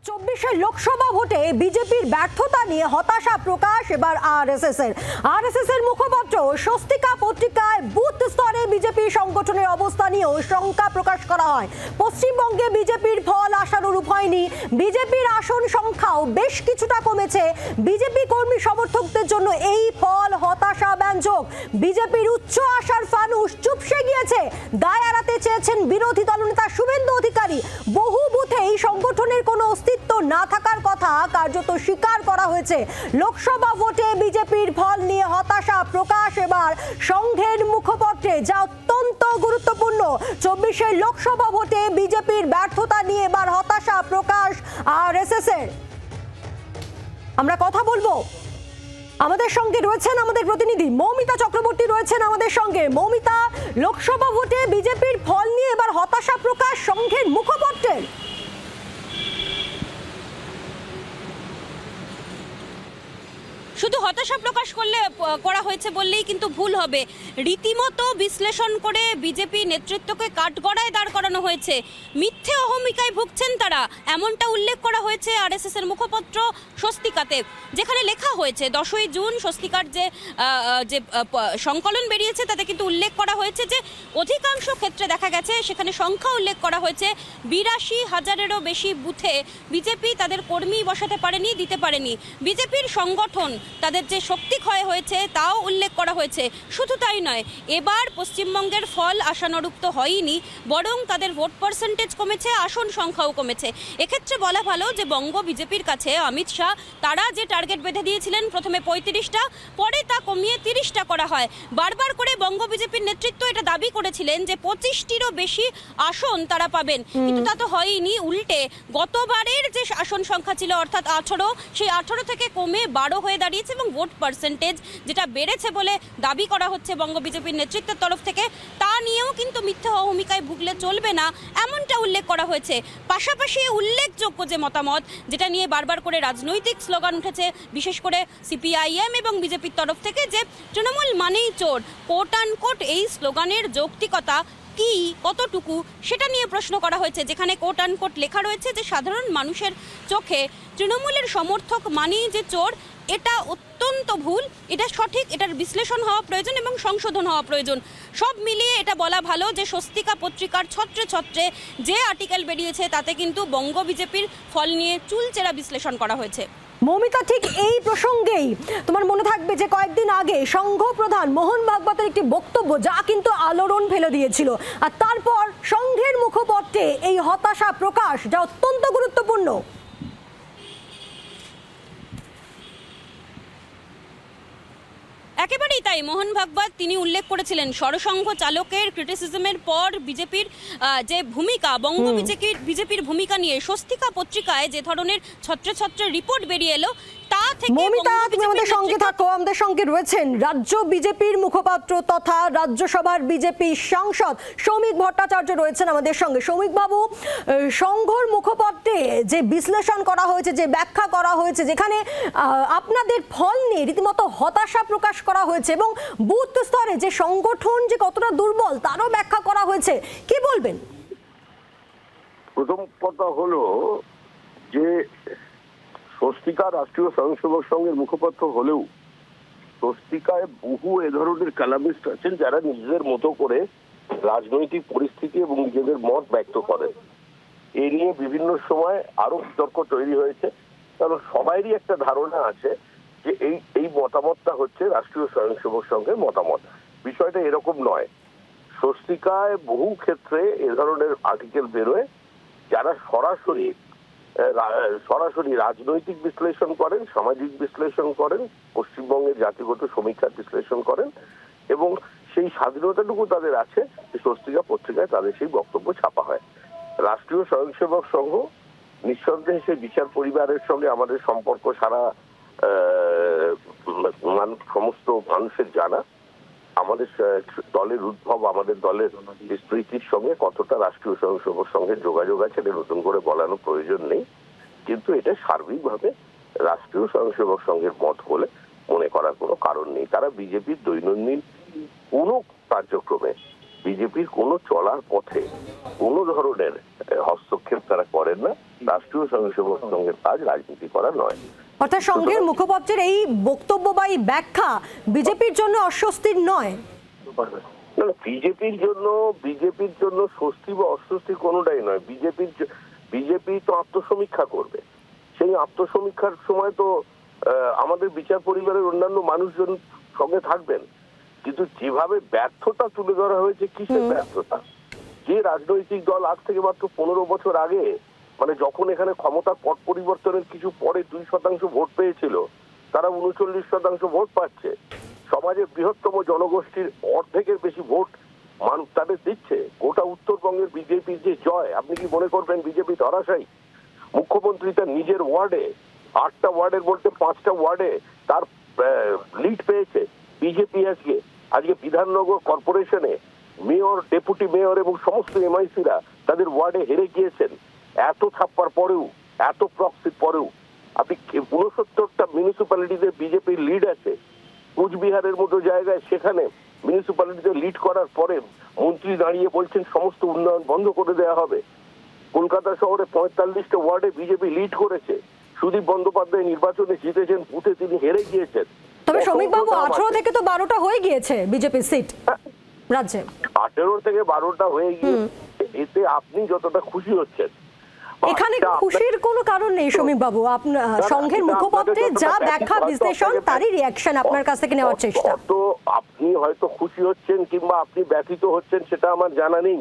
2024 লোকসভা ভোটে বিজেপির ব্যর্থতা নিয়ে হতাশা প্রকাশ এবার আরএসএস এর মুখপাত্র স্বস্তিকা পত্রিকায় বুথ স্তরে বিজেপি সংগঠনের অবস্থা নিয়েও শঙ্কা প্রকাশ করা হয়। পশ্চিমবঙ্গে বিজেপির ফল আশানুরূপ হয়নি, বিজেপির আসন সংখ্যাও বেশ কিছুটা কমেছে। বিজেপি কর্মী সমর্থকদের জন্য এই ফল হতাশা ব্যঞ্জক। বিজেপির উচ্চ আশার ফানুস চুপসে গিয়েছে। দায় এড়াতে চেয়েছেন বিরোধী দলনেতা শুভেন্দু অধিকারী। বহু বুথে এই সংগঠনের কোনো অস্তিত্ব না থাকার কথা কার্যত স্বীকার করা হয়েছে। লোকসভা ভোটে বিজেপির ফল নিয়ে হতাশা প্রকাশ এবার সংঘের মুখপত্রে, যা অত্যন্ত গুরুত্বপূর্ণ। 24 লোকসভা ভোটে বিজেপির ব্যর্থতা নিয়ে এবার হতাশা প্রকাশ আরএসএস এর। আমরা কথা বলবো, আমাদের সঙ্গে রয়েছেন আমাদের প্রতিনিধি মৌমিতা চক্রবর্তী রয়েছেন আমাদের সঙ্গে। মৌমিতা, লোকসভা ভোটে বিজেপির ফল নিয়ে এবার হতাশা প্রকাশ সংঘের মুখপত্রের। শুধু হতাশা প্রকাশ করা হয়েছে বললেই কিন্তু ভুল হবে। রীতিমতো বিশ্লেষণ করে বিজেপি নেতৃত্বকে কাঠগড়ায় দাঁড় করানো হয়েছে। মিথ্যে অহমিকায় ভুগছেন তারা, এমনটা উল্লেখ করা হয়েছে আরএসএস এর মুখপত্র স্বস্তিকাতে, যেখানে লেখা হয়েছে 10ই জুন স্বস্তিকার যে সংকলন বেরিয়েছে তাতে কিন্তু উল্লেখ করা হয়েছে যে অধিকাংশ ক্ষেত্রে দেখা গেছে, সেখানে সংখ্যা উল্লেখ করা হয়েছে 82,000-এরও বেশি বুথে বিজেপি তাদের কর্মী বসাতে পারেনি, দিতে পারেনি। বিজেপির সংগঠন, তাদের যে শক্তি ক্ষয় হয়েছে তাও উল্লেখ করা হয়েছে। শুধু তাই নয়, এবার পশ্চিমবঙ্গের ফল আশানুরূপ তো হয়নি, বরং তাদের ভোট পার্সেন্টেজ কমেছে, আসন সংখ্যাও কমেছে। এক্ষেত্রে বলা ভালো যে বঙ্গ বিজেপির কাছে অমিত শাহ তারা যে টার্গেট বেঁধে দিয়েছিলেন প্রথমে 35টা, পরে তা কমিয়ে 30টা করা হয়। বারবার করে বঙ্গ বিজেপির নেতৃত্ব এটা দাবি করেছিলেন যে 25টিরও বেশি আসন তারা পাবেন, কিন্তু তা তো হয়নি। উল্টে গতবারের যে আসন সংখ্যা ছিল অর্থাৎ 18, সেই 18 থেকে কমে 12 হয়ে দাঁড়িয়েছে এবং ভোট পার্সেন্টেজ যেটা বেড়েছে বলে দাবি করা হচ্ছে বঙ্গ বিজেপির নেতৃত্বের তরফ থেকে, তা নিয়েও কিন্তু মিথ্যা অহমিকায় ভুগলে চলবে না, এমনটা উল্লেখ করা হয়েছে। পাশাপাশি উল্লেখযোগ্য যে মতামত, যেটা নিয়ে বারবার করে রাজনৈতিক স্লোগান উঠেছে বিশেষ করে সিপিআইএম এবং বিজেপির তরফ থেকে, যে তৃণমূল মানেই চোর, কোট আনকোট এই স্লোগানের যৌক্তিকতা কি, কতটুকু, সেটা নিয়ে প্রশ্ন করা হয়েছে। যেখানে কোট আনকোট লেখা রয়েছে যে সাধারণ মানুষের চোখে তৃণমূলের সমর্থক মানেই যে চোর, এটা অত্যন্ত ভুল, এটা সঠিক, এটার বিশ্লেষণ হওয়া প্রয়োজন এবং সংশোধন হওয়া প্রয়োজন। সব মিলিয়ে এটা বলা ভালো যে স্বস্তিকা পত্রিকার ছত্রে ছত্রে যে আর্টিকেল বেরিয়েছে তাতে কিন্তু বঙ্গ বিজেপির ফল নিয়ে চুলচেরা বিশ্লেষণ করা হয়েছে। মৌমিতা, ঠিক এই প্রসঙ্গেই তোমার মনে থাকবে যে কয়েকদিন আগে সংঘ প্রধান মোহন ভাগবতের একটি বক্তব্য, যা কিন্তু আলোড়ন ফেলে দিয়েছিল, আর তারপর সংঘের মুখপত্রে এই হতাশা প্রকাশ, যা অত্যন্ত গুরুত্বপূর্ণ। একেবারেই তাই। মোহন ভাগবত তিনি উল্লেখ করেছিলেন সরসংঘ চালকের ক্রিটিসিজমের পর বিজেপির যে ভূমিকা, বঙ্গ বিজেপির ভূমিকা নিয়ে স্বস্তিকা পত্রিকায় যে ধরনের ছত্রে ছত্রে রিপোর্ট বেরিয়ে এলো, তা থেকে মৌমিতা, তুমি আমাদের সঙ্গে থাকো। আমাদের সঙ্গে রয়েছেন রাজ্য বিজেপির মুখপাত্র তথা রাজ্যসভার বিজেপি সাংসদ সৌমিক ভট্টাচার্য রয়েছেন আমাদের সঙ্গে। সৌমিক বাবু, সংঘর মুখপত্রে যে বিশ্লেষণ করা হয়েছে, যে ব্যাখ্যা করা হয়েছে, যেখানে আপনাদের ফল নিয়ে রীতিমতো হতাশা প্রকাশ করা হয়েছে এবং বুথ স্তরে যে সংগঠন যে কতটা দুর্বল তারও ব্যাখ্যা করা হয়েছে, কি বলবেন? প্রথম কথা হলো যে স্বস্তিকা রাষ্ট্রীয় স্বয়ংসেবক সংঘের মুখপাত্র হলেও স্বস্তিকায় বহু এ ধরনের কালামিস্ট আছেন যারা নিজেদের মতো করে রাজনৈতিক পরিস্থিতি এবং নিজেদের মত ব্যক্ত করেন। এ নিয়ে বিভিন্ন সময় আরো বিতর্ক তৈরি হয়েছে, কারণ সবারই একটা ধারণা আছে যে এই মতামতটা হচ্ছে রাষ্ট্রীয় স্বয়ংসেবক সংঘের মতামত। বিষয়টা এরকম নয়। স্বস্তিকায় বহু ক্ষেত্রে এ ধরনের আর্টিকেল বেরোয় যারা সরাসরি রাজনৈতিক বিশ্লেষণ করেন, সামাজিক বিশ্লেষণ করেন, পশ্চিমবঙ্গের জাতিগত সমীক্ষার বিশ্লেষণ করেন, এবং সেই স্বাধীনতাটুকু তাদের আছে যে স্বস্তিকা পত্রিকায় তাদের সেই বক্তব্য ছাপা হয়। রাষ্ট্রীয় স্বয়ংসেবক সংঘ নিঃসন্দেহে সেই বিচার পরিবারের সঙ্গে আমাদের সম্পর্ক সারা সমস্ত মানুষের জানা। আমাদের দলের উদ্ভব, আমাদের দলের বিস্তৃতির সঙ্গে কতটা রাষ্ট্রীয় স্বয়ংসেবক সংঘের যোগাযোগ আছে এটা নতুন করে বলানোর প্রয়োজন নেই, কিন্তু এটা সার্বিকভাবে রাষ্ট্রীয় স্বয়ংসেবক সংঘের মত বলে মনে করার কোনো কারণ নেই। তারা বিজেপির দৈনন্দিন কোনো কার্যক্রমে বিজেপির কোনো চলার পথে কোনো ধরনের হস্তক্ষেপ তারা করেন না। রাষ্ট্রীয় স্বয়ংসেবক সংঘের কাজ রাজনীতি করা নয়। অর্থাৎ সংঘের মুখপাত্রের এই বক্তব্য বা এই ব্যাখ্যা বিজেপির জন্য অস্বস্তির নয়। না, বিজেপির জন্য স্বস্তি বা অস্বস্তি কোনোটাই নয়। বিজেপি তো আত্মসমীক্ষা করবে। সেই আত্মসমীক্ষার সময় তো আমাদের বিচার পরিবারের অন্যান্য মানুষজন সঙ্গে থাকবেন। কিন্তু যেভাবে ব্যর্থতা তুলে ধরা হয়েছে, কিসের ব্যর্থতা? যে রাজনৈতিক দল আজ থেকে মাত্র 15 বছর আগে, মানে যখন এখানে ক্ষমতার পট পরিবর্তনের কিছু পরে 2% ভোট পেয়েছিল, তারা 39% ভোট পাচ্ছে। সমাজের বৃহত্তম জনগোষ্ঠীর অর্ধেকের বেশি ভোট তাদের দিচ্ছে। গোটা উত্তরবঙ্গের বিজেপির যে জয়, আপনি কি মনে করবেন বিজেপি ধরাশায়ী? মুখ্যমন্ত্রী তার নিজের ওয়ার্ডে 8টা ওয়ার্ডের মধ্যে 5টা ওয়ার্ডে তার লিড পেয়েছে বিজেপি। আজকে বিধাননগর কর্পোরেশনে মেয়র, ডেপুটি মেয়র এবং সমস্ত এমআইসিরা তাদের ওয়ার্ডে হেরে গিয়েছেন। এত ছাপ্পার পরেও, এত প্রক্সির পরেও আপনি 69টা মিউনিসিপ্যালিটিতে বিজেপির লিড আছে। কুচবিহারের মতো জায়গায় সেখানে মিউনিসিপ্যালিটিতে লিড করার পরে মন্ত্রী দাঁড়িয়ে বলছেন সমস্ত উন্নয়ন বন্ধ করে দেওয়া হবে। কলকাতা শহরে 45টা ওয়ার্ডে বিজেপি লিড করেছে। সুদীপ বন্দ্যোপাধ্যায় নির্বাচনে জিতেছেন, বুথে তিনি হেরে গিয়েছেন। তবে শ্রমিক বাবু 18 থেকে তো 12টা হয়ে গিয়েছে বিজেপির সিট রাজ্যে। 18 থেকে 12টা হয়ে গিয়েছে। এতে আপনি যতটা খুশি হচ্ছেন, এখানে খুশির কোনো কারণ নেই শ্রমিক বাবু। সংঘের মুখপাত্রের যা ব্যাখ্যা বিশ্লেষণ, তারই রিয়াকশন আপনার কাছ থেকে নেওয়ার চেষ্টা। তো আপনি হয়তো খুশি হচ্ছেন কিংবা আপনি ব্যথিত হচ্ছেন সেটা আমার জানা নেই,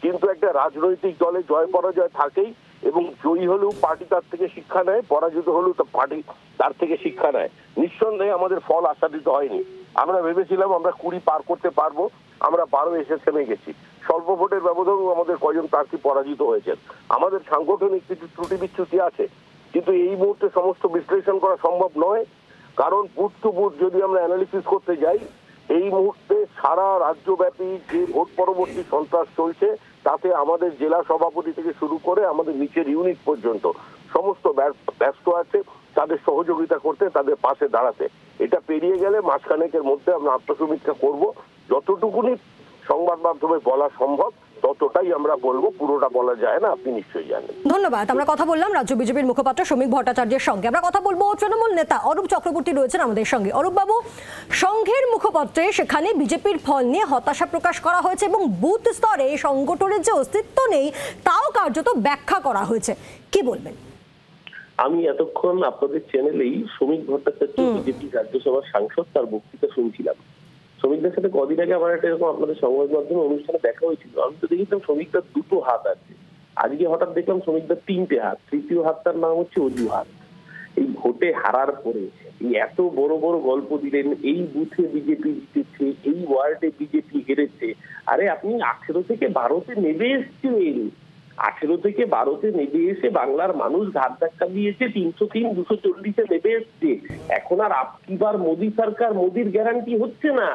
কিন্তু একটা রাজনৈতিক দলে জয় পরাজয় থাকেই, এবং জয়ী হলেও পার্টি তার থেকে শিক্ষা নেয়, পরাজিত হলেও পার্টি তার থেকে শিক্ষা নেয়। নিঃসন্দেহে আমাদের ফল আশাতীত হয়নি। আমরা ভেবেছিলাম আমরা 20 পার করতে পারবো, আমরা 12 এসে থেমে গেছি। স্বল্প ভোটের ব্যবধানেও আমাদের কয়েকজন প্রার্থী পরাজিত হয়েছেন। আমাদের সাংগঠনিক কিছু ত্রুটি বিচ্যুতি আছে, কিন্তু এই মুহূর্তে সমস্ত বিশ্লেষণ করা সম্ভব নয়। কারণ বুথ টু বুথ যদি আমরা অ্যানালিসিস করতে যাই, এই মুহূর্তে সারা রাজ্যব্যাপী যে ভোট পরবর্তী সন্ত্রাস চলছে, তাতে আমাদের জেলা সভাপতি থেকে শুরু করে আমাদের নিচের ইউনিট পর্যন্ত সমস্ত ব্যস্ত আছে তাদের সহযোগিতা করতে, তাদের পাশে দাঁড়াতে। এটা পেরিয়ে গেলে মাসখানেকের মধ্যে আমরা আত্মসমীক্ষা করব। যতটুকুনি সংবাদ মাধ্যমে বলা সম্ভব ততটাই আমরা বলবো, পুরোটা বলা যায় না, আপনি নিশ্চয়ই জানেন। ধন্যবাদ। আমরা কথা বললাম রাজ্য বিজেপির মুখপাত্র শ্রমিক ভট্টাচার্যের সঙ্গে। আমরা কথা বলবো তৃণমূল নেতা অরূপ চক্রবর্তী রয়েছেন আমাদের সঙ্গে। অরূপ বাবু, সংঘের মুখপাত্রে সেখানে বিজেপির ফল নিয়ে হতাশা প্রকাশ করা হয়েছে এবং বুথ স্তরে সংগঠনের যে অস্তিত্ব নেই তাও কার্যত ব্যাখ্যা করা হয়েছে, কি বলবেন? আমি এতক্ষণ আপনাদের চ্যানেলেই শ্রমিক ভট্টাচার্য বিজেপি রাজ্যসভার সাংসদ, তার বক্তৃতা শুনছিলাম। শ্রমিকদের সাথে কদিন আগে আমার একটা এরকম আপনাদের সংবাদ মাধ্যমে অনুষ্ঠানে দেখা হয়েছিল। আমি তো দেখেছিলাম শ্রমিকদের 2টো হাত আছে, আজকে হঠাৎ দেখলাম শ্রমিকদের 3টে হাত। তৃতীয় হাতটার নাম হচ্ছে অজুহাত। এই ভোটে হারার পরে এই এত বড় বড় গল্প দিলেন, এই বুথে বিজেপি জিতেছে, এই ওয়ার্ডে বিজেপি হেরেছে। আরে আপনি 18 থেকে 12তে নেমে এসছেন, 18 থেকে 12তে নেমে এসে বাংলার মানুষ ঘাট ধাক্কা দিয়েছে, 303 240-এ নেমে এসছে। এখন আর আপকিবার মোদী সরকার, মোদীর গ্যারান্টি হচ্ছে না।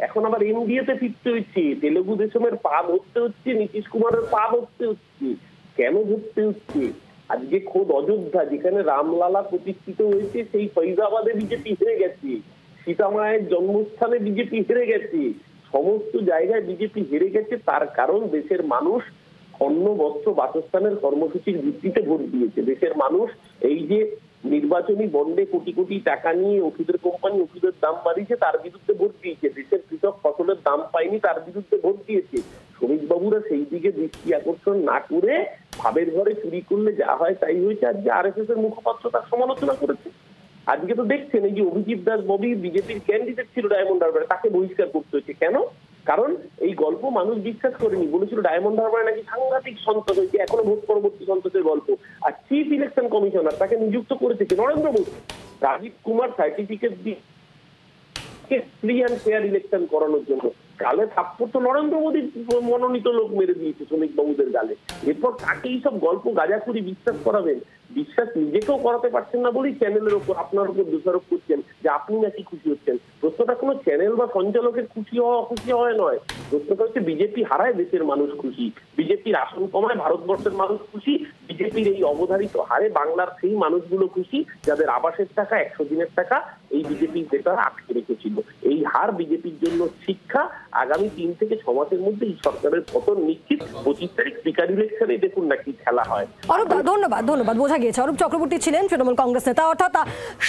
এখন আবার এনডিএতে ফিরতে হচ্ছে, তেলেগু দেশমের পা ধরতে হচ্ছে, নীতিশ কুমারের পা ধরতে হচ্ছে। কেন ধরতে হচ্ছে? আজকে খোদ অযোধ্যা, যেখানে রামলালা প্রতিষ্ঠিত হয়েছে, সেই ফৈজাবাদে বিজেপি হেরে গেছে। সীতামায়ের জন্মস্থানে বিজেপি হেরে গেছে। সমস্ত জায়গায় বিজেপি হেরে গেছে। তার কারণ দেশের মানুষ অন্ন, বস্ত্র, বাসস্থানের কর্মসূচির ভিত্তিতে ভোট দিয়েছে। দেশের মানুষ এই যে নির্বাচনী বন্ডে কোটি কোটি টাকা নিয়ে ওষুধের কোম্পানি ওষুধের দাম বাড়িয়েছে, তার বিরুদ্ধে ভোট দিয়েছে। দেশের কৃষক ফসলের দাম পায়নি, তার বিরুদ্ধে ভোট দিয়েছে। শ্রমিকবাবুরা সেই দিকে দৃষ্টি আকর্ষণ না করে ভাবের ঘরে চুরি করলে যা হয় তাই হয়েছে। আজকে আরএসএস এর মুখপাত্র তার সমালোচনা করেছে। আজকে তো দেখছেন এই যে অভিজিৎ দাস ববি বিজেপির ক্যান্ডিডেট ছিল ডায়মন্ড হারবারে, তাকে বহিষ্কার করতে হয়েছে। কেন? কারণ এই গল্প মানুষ বিশ্বাস করেনি। বলেছিল ডায়মন্ড হারবারে নাকি সাংঘাতিক সন্ত্রাস হয়েছে, এখনো ভোট পরবর্তী সন্ত্রাসের গল্প। আর চিফ ইলেকশন কমিশনার তাকে নিযুক্ত করেছে নরেন্দ্র মোদী। রাজীব কুমার সার্টিফিকেট দিয়ে ফ্রি অ্যান্ড ফেয়ার ইলেকশন করানোর জন্য। গালে থাপ্পড় তো নরেন্দ্র মোদীর মনোনীত লোক মেরে দিয়েছে শ্রমিক বাবুদের গালে। এরপর কাকে এইসব গল্প গাঁজাখুরি বিশ্বাস করাবেন? বিশ্বাস নিজেকেও করাতে পারছেন না বলেই চ্যানেলের ওপর আপনার উপর দোষারোপ করছেন যে আপনি নাকি খুশি হচ্ছেন। প্রশ্নটা কোনো চ্যানেল বা সঞ্চালকের খুশি হওয়া অখুশি হওয়া নয়, প্রশ্নটা হচ্ছে বিজেপি হারায় দেশের মানুষ খুশি, বিজেপির আসন কমায় ভারতবর্ষের মানুষ খুশি, বিজেপির এই অবধারিত হারে বাংলার সেই মানুষগুলো খুশি যাদের আবাসের টাকা 100 দিনের টাকা এই বিজেপির নেতারা আটকে রেখেছিল। এই হার বিজেপির জন্য শিক্ষা। আগামী 3 থেকে 6 মাসের মধ্যে এই সরকারের পতন নিশ্চিত। 25 তারিখ স্পিকার ইলেকশনে দেখুন না কি খেলা হয়। অরূপ, ধন্যবাদ। বোঝা গিয়েছে অরূপ চক্রবর্তী ছিলেন তৃণমূল কংগ্রেস নেতা। অর্থাৎ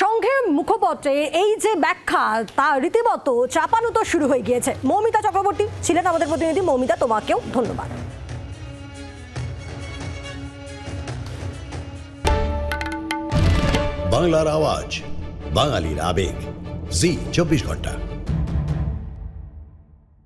সংঘের মুখপত্রে এই যে ব্যাখ্যা তা রীতিমতো চাপানো তো শুরু হয়ে গিয়েছে। মৌমিতা চক্রবর্তী ছিলেন আমাদের প্রতিনিধি। মৌমিতা, তোমাকেও ধন্যবাদ। বাংলার আওয়াজ, বাঙালির আবেগ, জি 24 ঘন্টা।